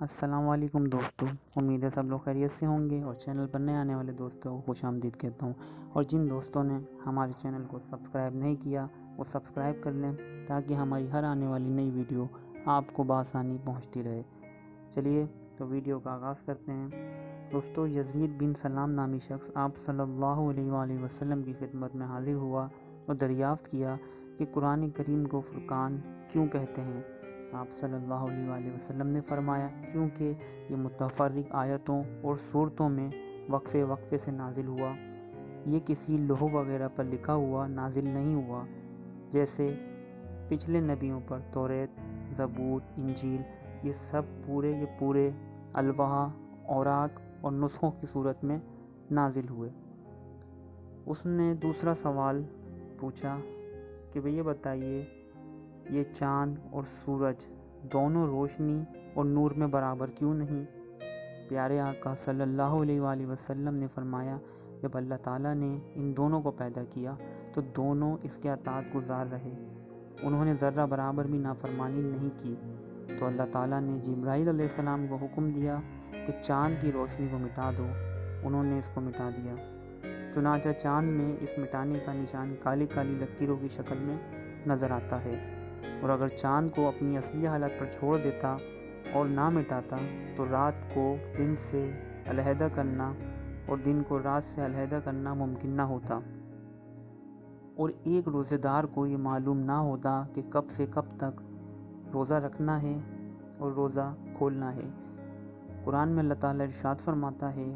السلام علیکم دوستوں، امید ہے سب لوگ خیریت سے ہوں گے اور چینل پر نئے آنے والے دوستوں کو خوش آمدید کہتا ہوں۔ اور جن دوستوں نے ہمارے چینل کو سبسکرائب نہیں کیا وہ سبسکرائب کر لیں تاکہ ہماری ہر آنے والی نئی ویڈیو آپ کو بآسانی پہنچتی رہے۔ چلیے تو ویڈیو کا آغاز کرتے ہیں۔ دوستو، یزید بن سلام نامی شخص آپ صلی اللہ علیہ وآلہ وسلم کی خدمت میں حاضر ہوا اور دریافت کیا کہ قرآن کریم کو فرقان کیوں کہتے ہیں۔ آپ صلی اللہ علیہ وآلہ وسلم نے فرمایا، کیونکہ یہ متفرق آیتوں اور صورتوں میں وقفے وقفے سے نازل ہوا۔ یہ کسی لوح وغیرہ پر لکھا ہوا نازل نہیں ہوا، جیسے پچھلے نبیوں پر توریت، زبور، انجیل، یہ سب پورے الواح، اوراق اور نسخوں کی صورت میں نازل ہوئے۔ اس نے دوسرا سوال پوچھا کہ یہ بتائیے، یہ چاند اور سورج دونوں روشنی اور نور میں برابر کیوں نہیں؟ پیارے آقا صلی اللہ علیہ وآلہ وسلم نے فرمایا، جب اللہ تعالیٰ نے ان دونوں کو پیدا کیا تو دونوں اس کے اطاعت گزار رہے، انہوں نے ذرہ برابر بھی نافرمانی نہیں کی۔ تو اللہ تعالیٰ نے جبرائیل علیہ السلام کو حکم دیا کہ چاند کی روشنی کو مٹا دو، انہوں نے اس کو مٹا دیا۔ چنانچہ چاند میں اس مٹانے کا نشان کالی کالی لکیروں کی شکل میں نظر آتا ہے، اور اگر چاند کو اپنی اصلی حالت پر چھوڑ دیتا اور نہ مٹاتا تو رات کو دن سے علیحدہ کرنا اور دن کو رات سے علیحدہ کرنا ممکن نہ ہوتا، اور ایک روزے دار کو یہ معلوم نہ ہوتا کہ کب سے کب تک روزہ رکھنا ہے اور روزہ کھولنا ہے۔ قرآن میں اللہ تعالیٰ ارشاد فرماتا ہے،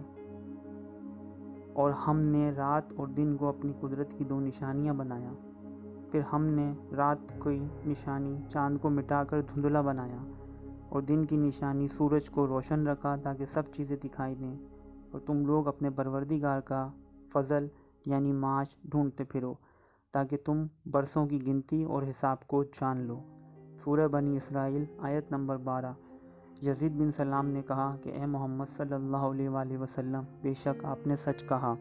اور ہم نے رات اور دن کو اپنی قدرت کی دو نشانیاں بنایا، پھر ہم نے رات کی نشانی چاند کو مٹا کر دھندلا بنایا اور دن کی نشانی سورج کو روشن رکھا تاکہ سب چیزیں دکھائی دیں، اور تم لوگ اپنے پروردگار کا فضل یعنی معاش ڈھونڈتے پھرو تاکہ تم برسوں کی گنتی اور حساب کو جان لو۔ سورہ بنی اسرائیل آیت نمبر 12۔ یزید بن سلام نے کہا کہ اے محمد صلی اللہ علیہ وآلہ وسلم، بے شک آپ نے سچ کہا۔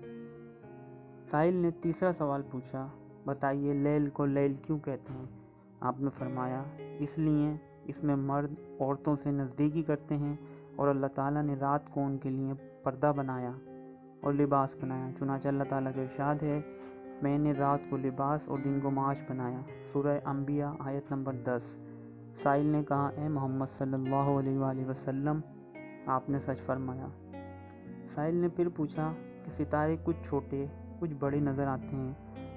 سائل نے تیسرا سوال پوچھا، بتائیے لیل کو لیل کیوں کہتے ہیں؟ آپ نے فرمایا، اس لیے اس میں مرد عورتوں سے نزدیکی کرتے ہیں، اور اللہ تعالیٰ نے رات کو ان کے لیے پردہ بنایا اور لباس بنایا۔ چنانچہ اللہ تعالیٰ کا ارشاد ہے، میں نے رات کو لباس اور دن کو معاش بنایا۔ سورہ انبیاء آیت نمبر 10۔ سائل نے کہا، اے محمد صلی اللہ علیہ وآلہ وسلم، آپ نے سچ فرمایا۔ سائل نے پھر پوچھا کہ ستارے کچھ چھوٹے کچھ بڑے نظر آتے ہیں،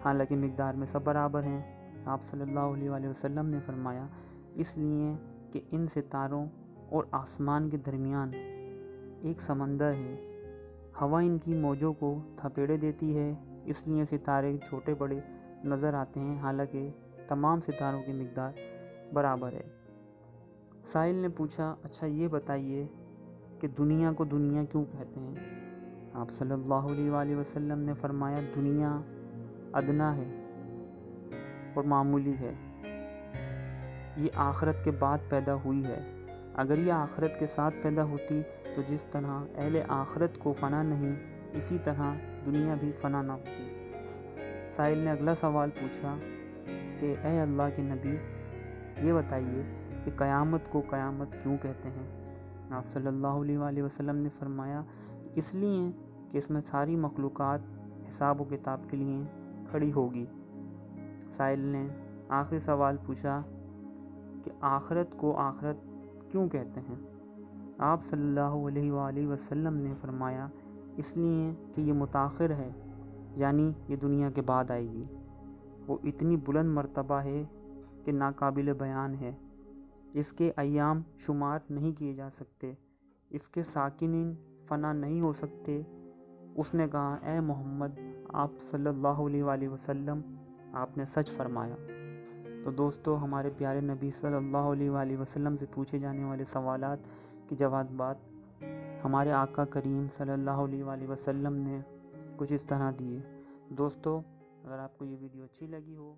حالانکہ مقدار میں سب برابر ہیں۔ آپ صلی اللہ علیہ وآلہ وسلم نے فرمایا، اس لیے کہ ان ستاروں اور آسمان کے درمیان ایک سمندر ہے، ہوا ان کی موجوں کو تھپیڑے دیتی ہے، اس لیے ستارے چھوٹے بڑے نظر آتے ہیں، حالانکہ تمام ستاروں کی مقدار برابر ہے۔ سائل نے پوچھا، اچھا یہ بتائیے کہ دنیا کو دنیا کیوں کہتے ہیں؟ آپ صلی اللہ علیہ وآلہ وسلم نے فرمایا، دنیا ادنا ہے اور معمولی ہے، یہ آخرت کے بعد پیدا ہوئی ہے۔ اگر یہ آخرت کے ساتھ پیدا ہوتی تو جس طرح اہل آخرت کو فنا نہیں، اسی طرح دنیا بھی فنا نہ ہوتی۔ سائل نے اگلا سوال پوچھا کہ اے اللہ کے نبی، یہ بتائیے کہ قیامت کو قیامت کیوں کہتے ہیں؟ آپ صلی اللہ علیہ وآلہ وسلم نے فرمایا، اس لیے کہ اس میں ساری مخلوقات حساب و کتاب کے لیے کھڑی ہوگی۔ سائل نے آخری سوال پوچھا کہ آخرت کو آخرت کیوں کہتے ہیں؟ آپ صلی اللہ علیہ وآلہ وسلم نے فرمایا، اس لیے کہ یہ متاخر ہے، یعنی یہ دنیا کے بعد آئے گی، وہ اتنی بلند مرتبہ ہے کہ ناقابل بیان ہے، اس کے ایام شمار نہیں کیے جا سکتے، اس کے ساکنین فنا نہیں ہو سکتے۔ اس نے کہا، اے محمد آپ صلی اللہ علیہ وآلہ وسلم، آپ نے سچ فرمایا۔ تو دوستو، ہمارے پیارے نبی صلی اللہ علیہ وآلہ وسلم سے پوچھے جانے والے سوالات کی جوابات ہمارے آقا کریم صلی اللہ علیہ وآلہ وسلم نے کچھ اس طرح دیے۔ دوستو، اگر آپ کو یہ ویڈیو اچھی لگی ہو